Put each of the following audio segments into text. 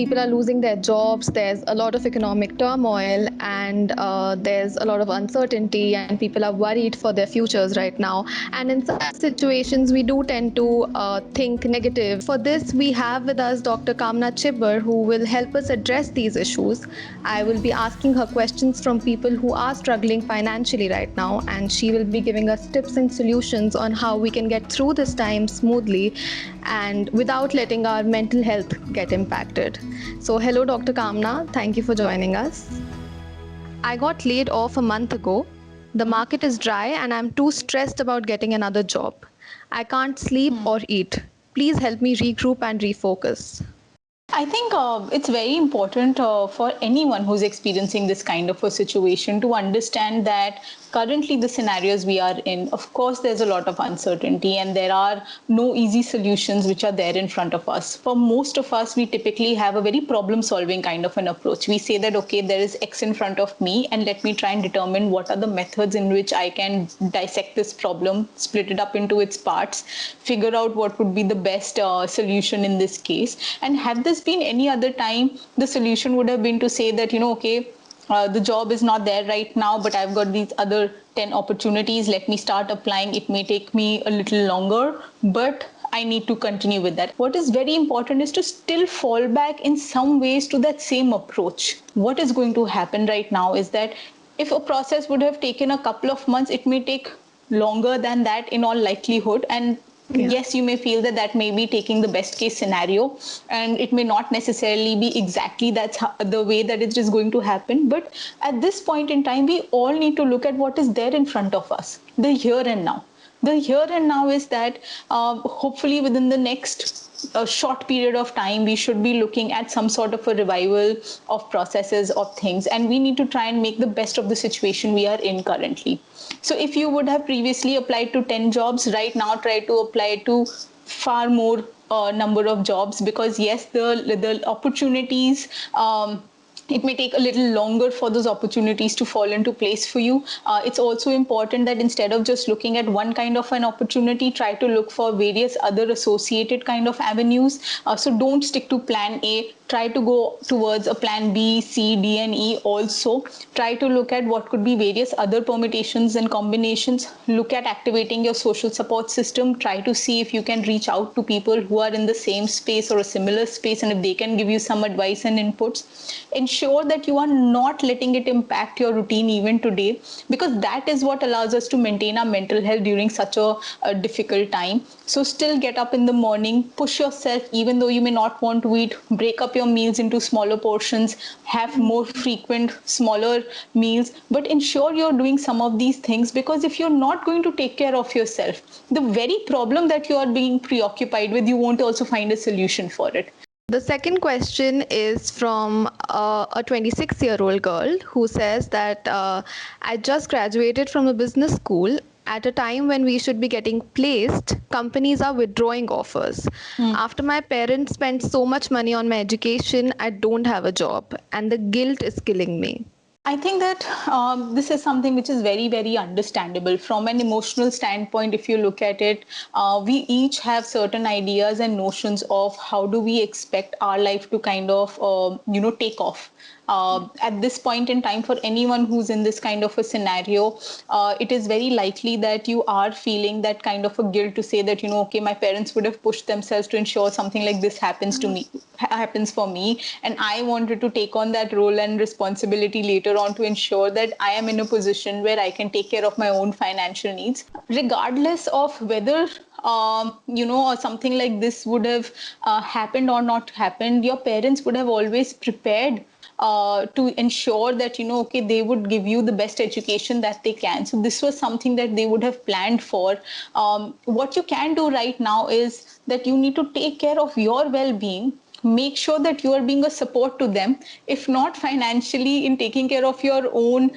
people are losing their jobs, there's a lot of economic turmoil, and there's a lot of uncertainty, and people are worried for their futures right now. And in such situations, we do tend to think negative. For this, we have with us Dr. Kamna Chibber, who will help us address these issues. I will be asking her questions from people who are struggling financially right now, and she will be giving us tips and solutions on how we can get through this time smoothly and without letting our mental health get impacted. So, hello, Dr. Kamna. Thank you for joining us. I got laid off a month ago. The market is dry, and I'm too stressed about getting another job. I can't sleep or eat. Please help me regroup and refocus. I think it's very important for anyone who's experiencing this kind of a situation to understand that currently the scenarios we are in, of course, there's a lot of uncertainty and there are no easy solutions which are there in front of us. For most of us, we typically have a very problem-solving kind of an approach. We say that, okay, there is X in front of me and let me try and determine what are the methods in which I can dissect this problem, split it up into its parts, figure out what would be the best solution in this case. And had this been any other time, the solution would have been to say that, okay, the job is not there right now, but I've got these other 10 opportunities. Let me start applying. It may take me a little longer, but I need to continue with that. What is very important is to still fall back in some ways to that same approach. What is going to happen right now is that if a process would have taken a couple of months, it may take longer than that in all likelihood. And yes, you may feel that that may be taking the best case scenario, and it may not necessarily be exactly that's the way that it is going to happen. But at this point in time, we all need to look at what is there in front of us, the here and now. The here and now is that hopefully within the next a short period of time, we should be looking at some sort of a revival of processes of things, and we need to try and make the best of the situation we are in currently. So if you would have previously applied to 10 jobs, right now try to apply to far more number of jobs, because yes, the opportunities, it may take a little longer for those opportunities to fall into place for you. It's also important that instead of just looking at one kind of an opportunity, try to look for various other associated kind of avenues. So don't stick to plan A. Try to go towards a plan B, C, D, and E also. Try to look at what could be various other permutations and combinations. Look at activating your social support system. Try to see if you can reach out to people who are in the same space or a similar space, and if they can give you some advice and inputs. Ensure that you are not letting it impact your routine even today, because that is what allows us to maintain our mental health during such a difficult time. So still get up in the morning, push yourself, even though you may not want to eat, break up your meals into smaller portions, have more frequent, smaller meals, but ensure you're doing some of these things, because if you're not going to take care of yourself, the very problem that you are being preoccupied with, you won't also find a solution for it. The second question is from a 26-year-old girl who says that I just graduated from a business school. At a time when we should be getting placed, companies are withdrawing offers. After my parents spent so much money on my education, I don't have a job, and the guilt is killing me. I think that this is something which is very, very understandable. From an emotional standpoint, if you look at it, we each have certain ideas and notions of how do we expect our life to kind of, take off. At this point in time, for anyone who's in this kind of a scenario, it is very likely that you are feeling that kind of a guilt to say that, okay, my parents would have pushed themselves to ensure something like this happens to me, happens for me. And I wanted to take on that role and responsibility later on to ensure that I am in a position where I can take care of my own financial needs, regardless of whether or something like this would have happened or not happened. Your parents would have always prepared to ensure that, okay, they would give you the best education that they can. So this was something that they would have planned for. What you can do right now is that you need to take care of your well-being. Make sure that you are being a support to them, if not financially in taking care of your own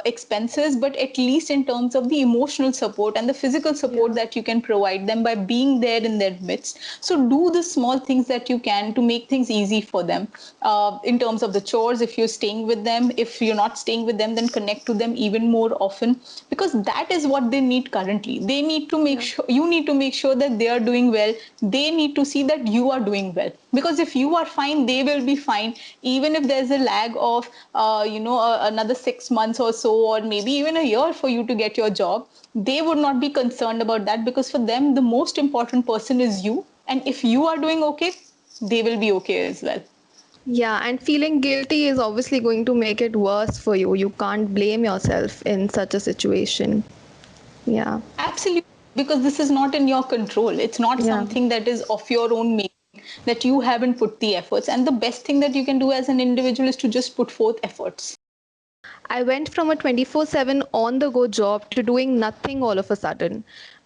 expenses, but at least in terms of the emotional support and the physical support that you can provide them by being there in their midst. So do the small things that you can to make things easy for them. In terms of the chores, if you're staying with them, if you're not staying with them, then connect to them even more often, because that is what they need currently. They need to make sure, you need to make sure that they are doing well. They need to see that you are doing well, Because if you are fine, they will be fine. Even if there's a lag of, another 6 months or so, or maybe even a year for you to get your job, they would not be concerned about that, because for them, the most important person is you. And if you are doing okay, they will be okay as well. Yeah, and feeling guilty is obviously going to make it worse for you. You can't blame yourself in such a situation. Yeah. Absolutely, because this is not in your control. It's not Yeah. something that is of your own making, that you haven't put the efforts. And the best thing that you can do as an individual is to just put forth efforts. I went from a 24/7 on the go job to doing nothing all of a sudden.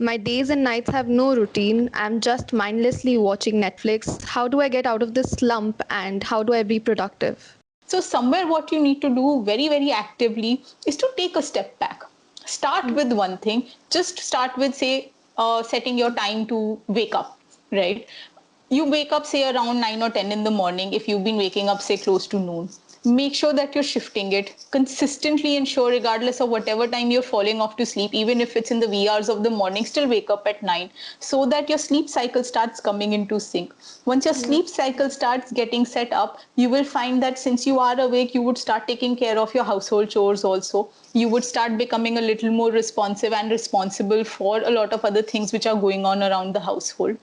My days and nights have no routine. I'm just mindlessly watching Netflix. How do I get out of this slump and how do I be productive? So, somewhere what you need to do very, very actively is to take a step back. Start with one thing. Just start with, say, setting your time to wake up, right? You wake up, say, around 9 or 10 in the morning. If you've been waking up, say, close to noon, make sure that you're shifting it consistently. Ensure, regardless of whatever time you're falling off to sleep, even if it's in the wee hours of the morning, still wake up at 9, so that your sleep cycle starts coming into sync. Once your sleep cycle starts getting set up, you will find that since you are awake, you would start taking care of your household chores also. You would start becoming a little more responsive and responsible for a lot of other things which are going on around the household.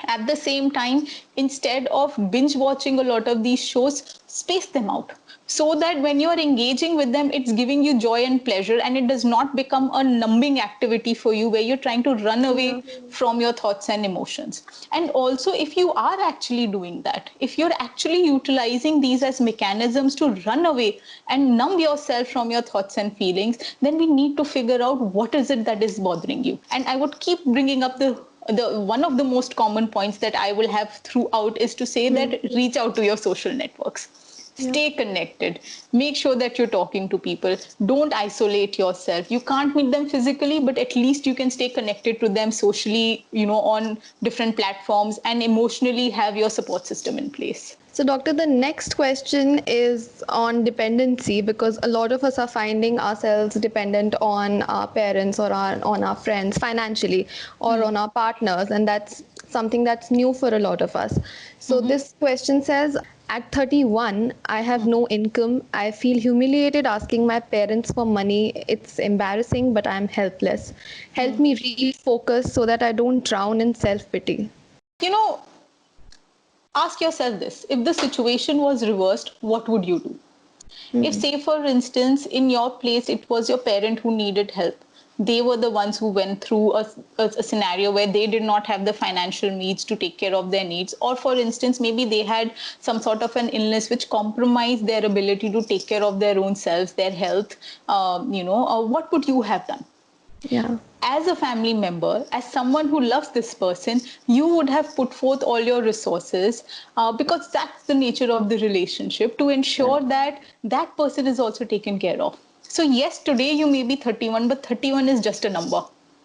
At the same time, instead of binge watching a lot of these shows, space them out, so that when you're engaging with them, it's giving you joy and pleasure, and it does not become a numbing activity for you where you're trying to run away from your thoughts and emotions. And also, if you are actually doing that, if you're actually utilizing these as mechanisms to run away and numb yourself from your thoughts and feelings, then we need to figure out what is it that is bothering you. And I would keep bringing up the one of the most common points that I will have throughout is to say that reach out to your social networks. Stay connected. Make sure that you're talking to people. Don't isolate yourself. You can't meet them physically, but at least you can stay connected to them socially, on different platforms, and emotionally have your support system in place. So, doctor, the next question is on dependency, because a lot of us are finding ourselves dependent on our parents or on our friends financially, or on our partners, and that's something that's new for a lot of us. So, this question says, at 31, I have no income. I feel humiliated asking my parents for money. It's embarrassing, but I'm helpless. Help me refocus so that I don't drown in self pity. You know, ask yourself this: if the situation was reversed, what would you do? If, say, for instance, in your place, it was your parent who needed help, they were the ones who went through a scenario where they did not have the financial means to take care of their needs, or, for instance, maybe they had some sort of an illness which compromised their ability to take care of their own selves, their health, what would you have done? Yeah. As a family member, as someone who loves this person, you would have put forth all your resources, because that's the nature of the relationship, to ensure that that person is also taken care of. So, yes, today you may be 31, but 31 is just a number,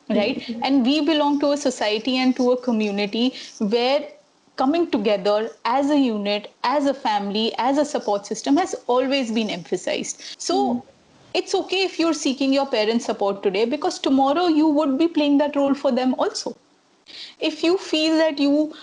right? And we belong to a society and to a community where coming together as a unit, as a family, as a support system has always been emphasized. So, it's okay if you're seeking your parents' support today, because tomorrow you would be playing that role for them also. If you feel that you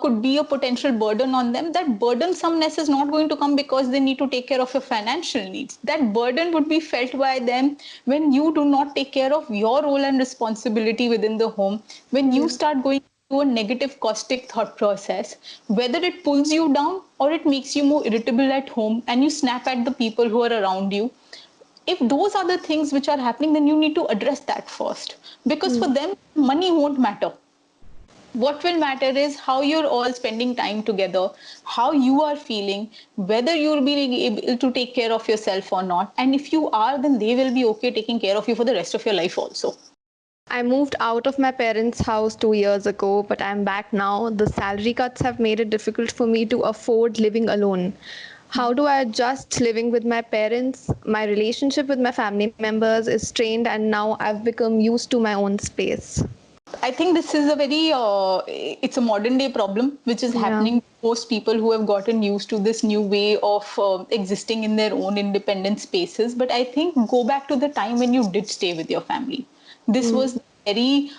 could be a potential burden on them, that burdensomeness is not going to come because they need to take care of your financial needs. That burden would be felt by them when you do not take care of your role and responsibility within the home, when you start going to a negative caustic thought process, whether it pulls you down or it makes you more irritable at home and you snap at the people who are around you. If those are the things which are happening, then you need to address that first, because for them money won't matter. What will matter is how you're all spending time together, how you are feeling, whether you're being able to take care of yourself or not. And if you are, then they will be okay taking care of you for the rest of your life also. I moved out of my parents' house 2 years ago, but I'm back now. The salary cuts have made it difficult for me to afford living alone. How do I adjust living with my parents? My relationship with my family members is strained, and now I've become used to my own space. I think this is a very, it's a modern day problem which is Yeah. happening to most people who have gotten used to this new way of existing in their own independent spaces. But I think go back to the time when you did stay with your family. This Mm. was very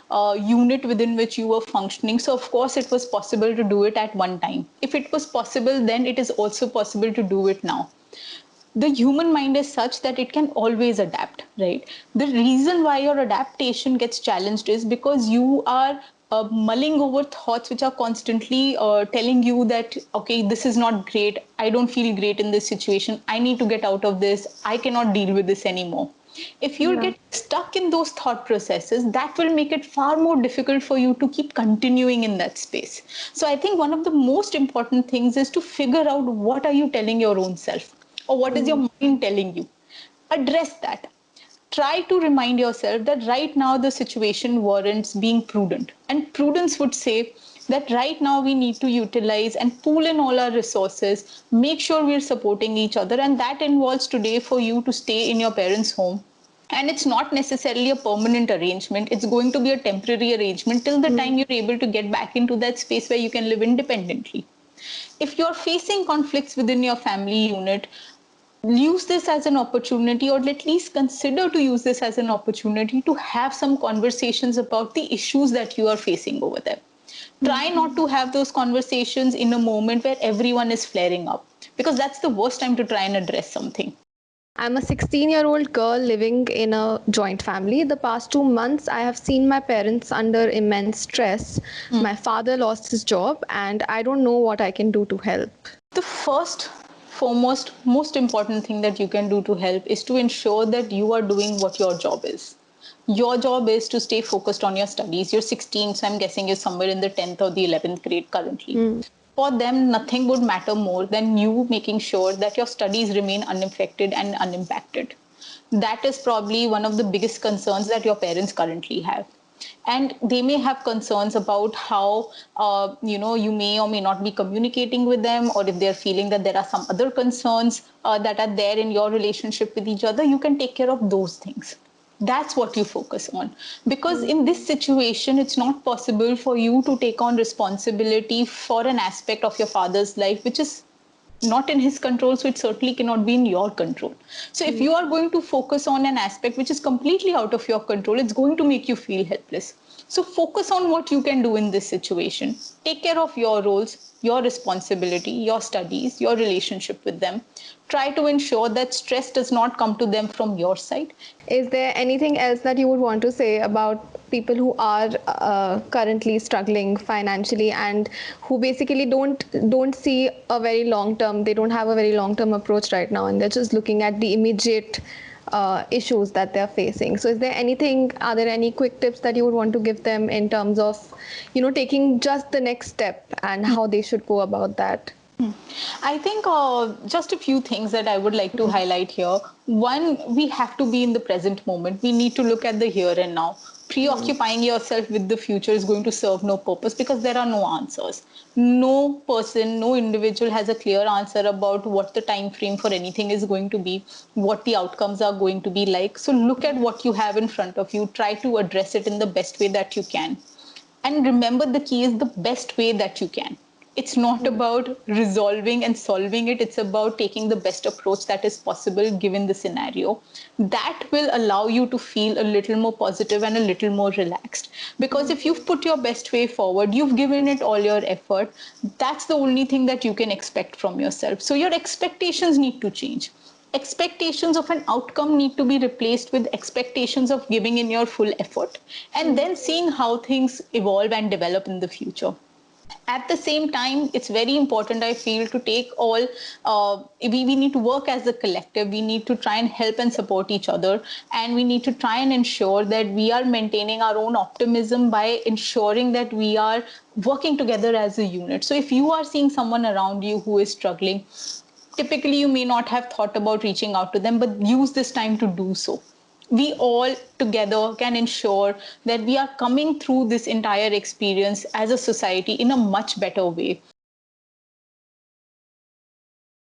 unit within which you were functioning. So of course it was possible to do it at one time. If it was possible then, it is also possible to do it now. The human mind is such that it can always adapt, right? The reason why your adaptation gets challenged is because you are mulling over thoughts which are constantly telling you that, okay, this is not great, I don't feel great in this situation, I need to get out of this, I cannot deal with this anymore. If you Yeah. get stuck in those thought processes, that will make it far more difficult for you to keep continuing in that space. So I think one of the most important things is to figure out, what are you telling your own self, or what is your mind telling you? Address that. Try to remind yourself that right now the situation warrants being prudent. And prudence would say that right now we need to utilize and pool in all our resources, make sure we're supporting each other. And that involves today for you to stay in your parents' home. And it's not necessarily a permanent arrangement. It's going to be a temporary arrangement till the time you're able to get back into that space where you can live independently. If you're facing conflicts within your family unit, use this as an opportunity, or at least consider to use this as an opportunity to have some conversations about the issues that you are facing over there. Try not to have those conversations in a moment where everyone is flaring up, because that's the worst time to try and address something. I'm a 16-year-old girl living in a joint family. The past 2 months, I have seen my parents under immense stress. My father lost his job, and I don't know what I can do to help. The first, foremost, most important thing that you can do to help is to ensure that you are doing what your job is. Your job is to stay focused on your studies. You're 16, so I'm guessing you're somewhere in the 10th or the 11th grade currently. For them, nothing would matter more than you making sure that your studies remain unaffected and unimpacted. That is probably one of the biggest concerns that your parents currently have. And they may have concerns about how you may or may not be communicating with them, or if they're feeling that there are some other concerns that are there in your relationship with each other. You can take care of those things. That's what you focus on, because in this situation it's not possible for you to take on responsibility for an aspect of your father's life which is not in his control, so it certainly cannot be in your control. So if you are going to focus on an aspect which is completely out of your control, it's going to make you feel helpless. So focus on what you can do in this situation. Take care of your roles, your responsibility, your studies, your relationship with them. Try to ensure that stress does not come to them from your side. Is there anything else that you would want to say about people who are currently struggling financially and who basically don't see a very long term? They don't have a very long term approach right now, and they're just looking at the immediate issues that they're facing. So, is there anything? Are there any quick tips that you would want to give them in terms of, taking just the next step and how they should go about that? I think just a few things that I would like to highlight here. One, we have to be in the present moment. We need to look at the here and now. Preoccupying yourself with the future is going to serve no purpose, because there are no answers. No person, no individual has a clear answer about what the time frame for anything is going to be, what the outcomes are going to be like. So look at what you have in front of you. Try to address it in the best way that you can. And remember, the key is the best way that you can. It's not about resolving and solving it. It's about taking the best approach that is possible given the scenario. That will allow you to feel a little more positive and a little more relaxed. Because if you've put your best way forward, you've given it all your effort, that's the only thing that you can expect from yourself. So your expectations need to change. Expectations of an outcome need to be replaced with expectations of giving in your full effort, and then seeing how things evolve and develop in the future. At the same time, it's very important, I feel, to take all we need to work as a collective. We need to try and help and support each other, and we need to try and ensure that we are maintaining our own optimism by ensuring that we are working together as a unit. So if you are seeing someone around you who is struggling, typically you may not have thought about reaching out to them, but use this time to do so. We all together can ensure that we are coming through this entire experience as a society in a much better way.